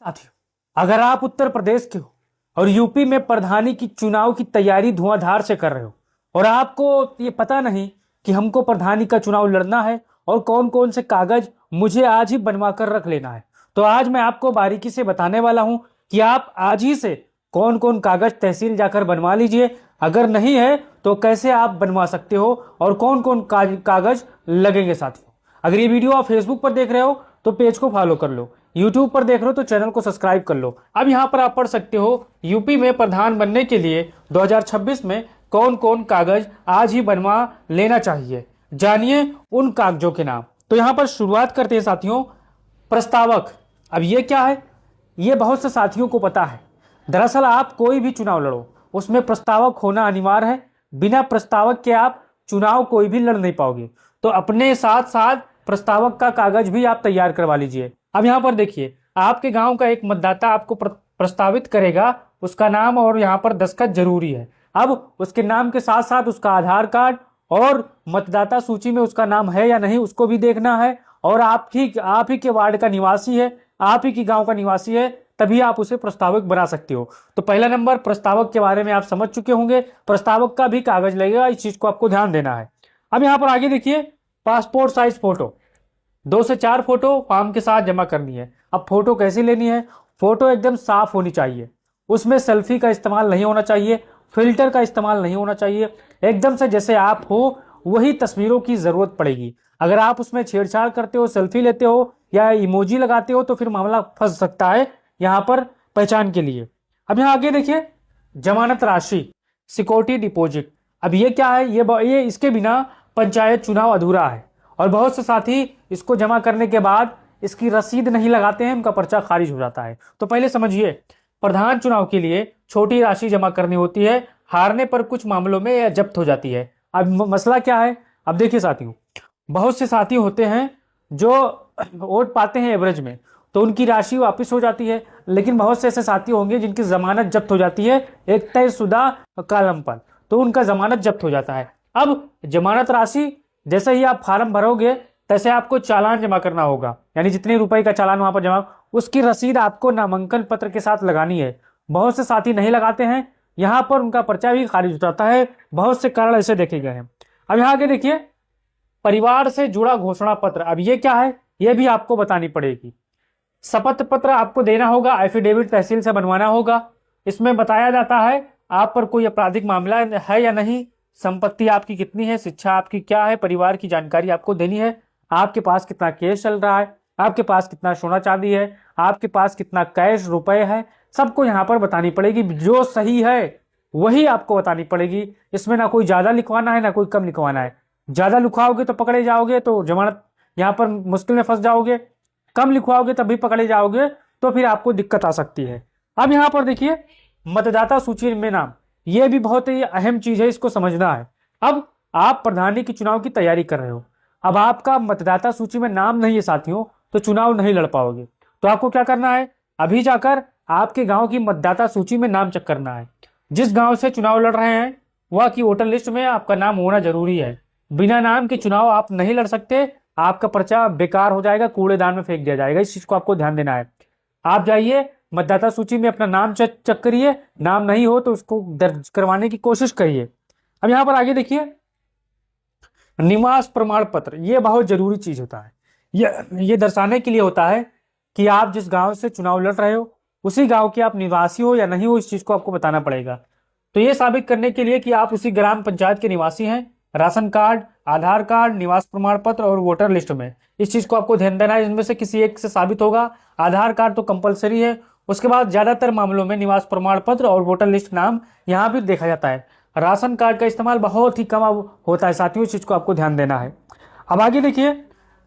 साथियों, अगर आप उत्तर प्रदेश के हो और यूपी में प्रधानी की चुनाव की तैयारी धुआंधार से कर रहे हो और आपको ये पता नहीं कि हमको प्रधानी का चुनाव लड़ना है और कौन कौन से कागज मुझे आज ही बनवा कर रख लेना है, तो आज मैं आपको बारीकी से बताने वाला हूं कि आप आज ही से कौन कौन कागज तहसील जाकर बनवा लीजिए। अगर नहीं है तो कैसे आप बनवा सकते हो और कौन कौन कागज लगेंगे। साथियों, अगर ये वीडियो आप फेसबुक पर देख रहे हो तो पेज को फॉलो कर लो, यूट्यूब पर देख रहे हो तो चैनल को सब्सक्राइब कर लो। अब यहाँ पर आप पढ़ सकते हो यूपी में प्रधान बनने के लिए 2026 में कौन कौन कागज आज ही बनवा लेना चाहिए। जानिए उन कागजों के नाम। तो यहाँ पर शुरुआत करते हैं साथियों, प्रस्तावक। अब ये क्या है, ये बहुत से साथियों को पता है। दरअसल आप कोई भी चुनाव लड़ो उसमें प्रस्तावक होना अनिवार्य है। बिना प्रस्तावक के आप चुनाव कोई भी लड़ नहीं पाओगे। तो अपने साथ साथ प्रस्तावक का कागज भी आप तैयार करवा लीजिए। अब यहाँ पर देखिए, आपके गांव का एक मतदाता आपको प्रस्तावित करेगा, उसका नाम और यहाँ पर दस्तखत जरूरी है। अब उसके नाम के साथ साथ उसका आधार कार्ड और मतदाता सूची में उसका नाम है या नहीं उसको भी देखना है। और आप ही के वार्ड का निवासी है, आप ही के गांव का निवासी है, तभी आप उसे प्रस्तावक बना सकते हो। तो पहला नंबर, प्रस्तावक के बारे में आप समझ चुके होंगे। प्रस्तावक का भी कागज लगेगा, इस चीज को आपको ध्यान देना है। अब यहाँ पर आगे देखिए, पासपोर्ट साइज फोटो 2 से 4 फोटो फॉर्म के साथ जमा करनी है। अब फोटो कैसी लेनी है, फोटो एकदम साफ होनी चाहिए, उसमें सेल्फी का इस्तेमाल नहीं होना चाहिए, फिल्टर का इस्तेमाल नहीं होना चाहिए। एकदम से जैसे आप हो वही तस्वीरों की जरूरत पड़ेगी। अगर आप उसमें छेड़छाड़ करते हो, सेल्फी लेते हो या इमोजी लगाते हो तो फिर मामला फंस सकता है यहाँ पर पहचान के लिए। अब यहाँ आगे देखिए, जमानत राशि, सिक्योरिटी डिपॉजिट। अब ये क्या है, ये इसके बिना पंचायत चुनाव अधूरा है और बहुत से साथी इसको जमा करने के बाद इसकी रसीद नहीं लगाते हैं, उनका पर्चा खारिज हो जाता है। तो पहले समझिए, प्रधान चुनाव के लिए छोटी राशि जमा करनी होती है, हारने पर कुछ मामलों में यह जब्त हो जाती है। अब मसला क्या है, अब देखिए साथियों, बहुत से साथी होते हैं जो वोट पाते हैं एवरेज में तो उनकी राशि वापस हो जाती है, लेकिन बहुत से ऐसे साथी होंगे जिनकी जमानत जब्त हो जाती है एक तयशुदा कॉलम पर, तो उनका जमानत जब्त हो जाता है। अब जमानत राशि जैसे ही आप फार्म भरोगे तैसे आपको चालान जमा करना होगा, यानी जितने रुपए का चालान वहां पर जमा, उसकी रसीद आपको नामांकन पत्र के साथ लगानी है। बहुत से साथी नहीं लगाते हैं, यहाँ पर उनका पर्चा भी खारिज हो जाता है। बहुत से कारण ऐसे देखे गए हैं। अब यहाँ आगे देखिए, परिवार से जुड़ा घोषणा पत्र। अब ये क्या है, ये भी आपको बतानी पड़ेगी। शपथ पत्र आपको देना होगा, एफिडेविट तहसील से बनवाना होगा। इसमें बताया जाता है आप पर कोई आपराधिक मामला है या नहीं, संपत्ति आपकी कितनी है, शिक्षा आपकी क्या है, परिवार की जानकारी आपको देनी है। आपके पास कितना केस चल रहा है, आपके पास कितना सोना चांदी है, आपके पास कितना कैश रुपए है, सबको यहाँ पर बतानी पड़ेगी। जो सही है वही आपको बतानी पड़ेगी। इसमें ना कोई ज्यादा लिखवाना है ना कोई कम लिखवाना है। ज्यादा लिखवाओगे तो पकड़े जाओगे, तो जमानत यहाँ पर मुश्किल में फंस जाओगे। कम लिखवाओगे तब भी पकड़े जाओगे तो फिर आपको दिक्कत आ सकती है। अब यहाँ पर देखिए, मतदाता सूची में नाम, यह भी बहुत ही अहम चीज है, इसको समझना है। अब आप प्रधानी की चुनाव की तैयारी कर रहे हो, अब आपका मतदाता सूची में नाम नहीं है साथियों, तो चुनाव नहीं लड़ पाओगे। तो आपको क्या करना है, अभी जाकर आपके गांव की मतदाता सूची में नाम चेक करना है। जिस गांव से चुनाव लड़ रहे हैं वह की वोटर लिस्ट में आपका नाम होना जरूरी है। बिना नाम के चुनाव आप नहीं लड़ सकते, आपका पर्चा बेकार हो जाएगा, कूड़ेदान में फेंक दिया जाएगा। इस चीज को आपको ध्यान देना है। आप जाइए मतदाता सूची में अपना नाम चेक करिए, नाम नहीं हो तो उसको दर्ज करवाने की कोशिश करिए। अब यहाँ पर आगे देखिए, निवास प्रमाण पत्र, ये बहुत जरूरी चीज होता है। ये दर्शाने के लिए होता है कि आप जिस गांव से चुनाव लड़ रहे हो उसी गांव के आप निवासी हो या नहीं हो, इस चीज को आपको बताना पड़ेगा। तो ये साबित करने के लिए कि आप उसी ग्राम पंचायत के निवासी हैं, राशन कार्ड, आधार कार्ड, निवास प्रमाण पत्र और वोटर लिस्ट में, इस चीज को आपको ध्यान देना है। इनमें से किसी एक से साबित होगा। आधार कार्ड तो कंपलसरी है, उसके बाद ज्यादातर मामलों में निवास प्रमाण पत्र और वोटर लिस्ट नाम यहाँ भी देखा जाता है। राशन कार्ड का इस्तेमाल बहुत ही कम होता है साथियों, इस चीज को आपको ध्यान देना है। अब आगे देखिए,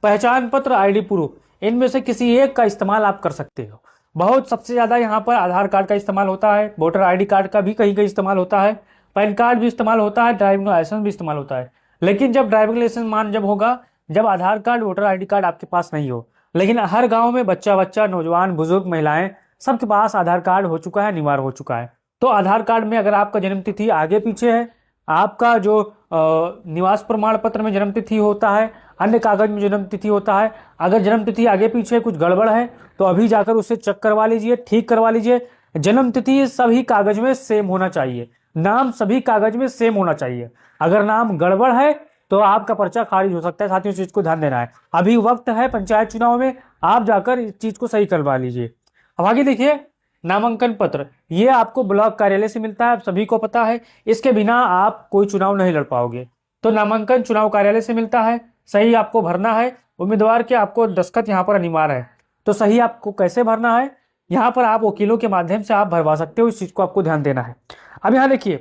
पहचान पत्र, आईडी प्रूफ, इनमें से किसी एक का इस्तेमाल आप कर सकते हो। बहुत सबसे ज्यादा यहाँ पर आधार कार्ड का इस्तेमाल होता है, वोटर आईडी कार्ड का भी कहीं कहीं इस्तेमाल होता है, पैन कार्ड भी इस्तेमाल होता है, ड्राइविंग लाइसेंस भी इस्तेमाल होता है। लेकिन जब ड्राइविंग लाइसेंस मान जब होगा जब आधार कार्ड, वोटर आईडी कार्ड आपके पास नहीं हो। लेकिन हर गांव में बच्चा, नौजवान, बुजुर्ग, महिलाएं, सबके पास आधार कार्ड हो चुका है, अनिवार्य हो चुका है। तो आधार कार्ड में अगर आपका जन्म तिथि आगे पीछे है, आपका जो निवास प्रमाण पत्र में जन्म तिथि होता है, अन्य कागज में जन्म तिथि होता है, अगर जन्म तिथि आगे पीछे कुछ गड़बड़ है तो अभी जाकर उसे चेक करवा लीजिए, ठीक करवा लीजिए। जन्म तिथि सभी कागज में सेम होना चाहिए, नाम सभी कागज में सेम होना चाहिए। अगर नाम गड़बड़ है तो आपका पर्चा खारिज हो सकता है। साथियों, इस चीज को ध्यान देना है। अभी वक्त है पंचायत चुनाव में, आप जाकर इस चीज को सही करवा लीजिए। अब आगे देखिए, नामांकन पत्र ये आपको ब्लॉक कार्यालय से मिलता है, आप सभी को पता है। इसके बिना आप कोई चुनाव नहीं लड़ पाओगे। तो नामांकन चुनाव कार्यालय से मिलता है, सही आपको भरना है। उम्मीदवार के आपको दस्तखत यहाँ पर अनिवार्य है। तो सही आपको कैसे भरना है, यहाँ पर आप वकीलों के माध्यम से आप भरवा सकते हो। इस चीज को आपको ध्यान देना है। अब यहाँ देखिए,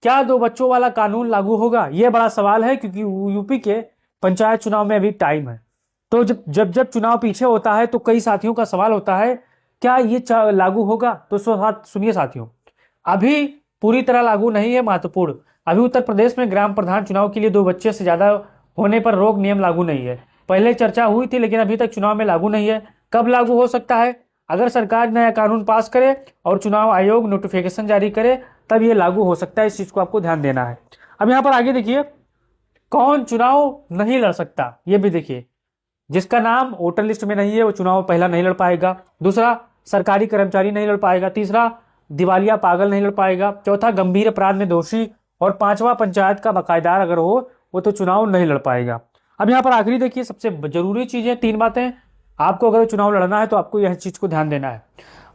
क्या 2 बच्चों वाला कानून लागू होगा, यह बड़ा सवाल है, क्योंकि यूपी के पंचायत चुनाव में अभी टाइम है। तो जब चुनाव पीछे होता है तो कई साथियों का सवाल होता है क्या ये लागू होगा। तो सुनिए साथियों, अभी पूरी तरह लागू नहीं है। महत्वपूर्ण, अभी उत्तर प्रदेश में ग्राम प्रधान चुनाव के लिए 2 बच्चे से ज्यादा होने पर रोक नियम लागू नहीं है। पहले चर्चा हुई थी, लेकिन अभी तक चुनाव में लागू नहीं है। कब लागू हो सकता है, अगर सरकार नया कानून पास करे और चुनाव आयोग नोटिफिकेशन जारी करे, तब ये लागू हो सकता है। इस चीज को आपको ध्यान देना है। अब यहाँ पर आगे देखिए, कौन चुनाव नहीं लड़ सकता, ये भी देखिए। जिसका नाम वोटर लिस्ट में नहीं है वो चुनाव पहला नहीं लड़ पाएगा। दूसरा, सरकारी कर्मचारी नहीं लड़ पाएगा। तीसरा, दिवालिया पागल नहीं लड़ पाएगा। चौथा, गंभीर अपराध में दोषी। और 5वां, पंचायत का बकायेदार अगर हो वो तो चुनाव नहीं लड़ पाएगा। अब यहाँ पर आखिरी देखिए, सबसे जरूरी चीजें 3 बातें आपको अगर चुनाव लड़ना है तो आपको यह चीज को ध्यान देना है।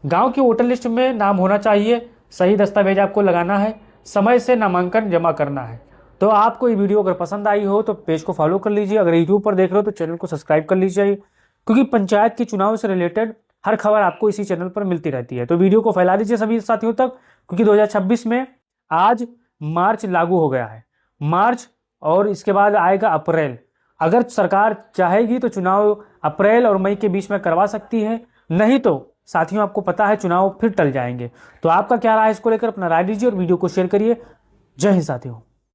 गांव की वोटर लिस्ट में नाम होना चाहिए, सही दस्तावेज आपको लगाना है, समय से नामांकन जमा करना है। तो आपको ये वीडियो अगर पसंद आई हो तो पेज को फॉलो कर लीजिए। अगर यूट्यूब पर देख रहे हो तो चैनल को सब्सक्राइब कर लीजिए, क्योंकि पंचायत के चुनाव से रिलेटेड हर खबर आपको इसी चैनल पर मिलती रहती है। तो वीडियो को फैला दीजिए सभी साथियों तक, क्योंकि 2026 में आज मार्च लागू हो गया है। मार्च और इसके बाद आएगा अप्रैल। अगर सरकार चाहेगी तो चुनाव अप्रैल और मई के बीच में करवा सकती है, नहीं तो साथियों आपको पता है चुनाव फिर टल जाएंगे। तो आपका क्या राय है इसको लेकर, अपना राय दीजिए और वीडियो को शेयर करिए। जय हिंद साथियों।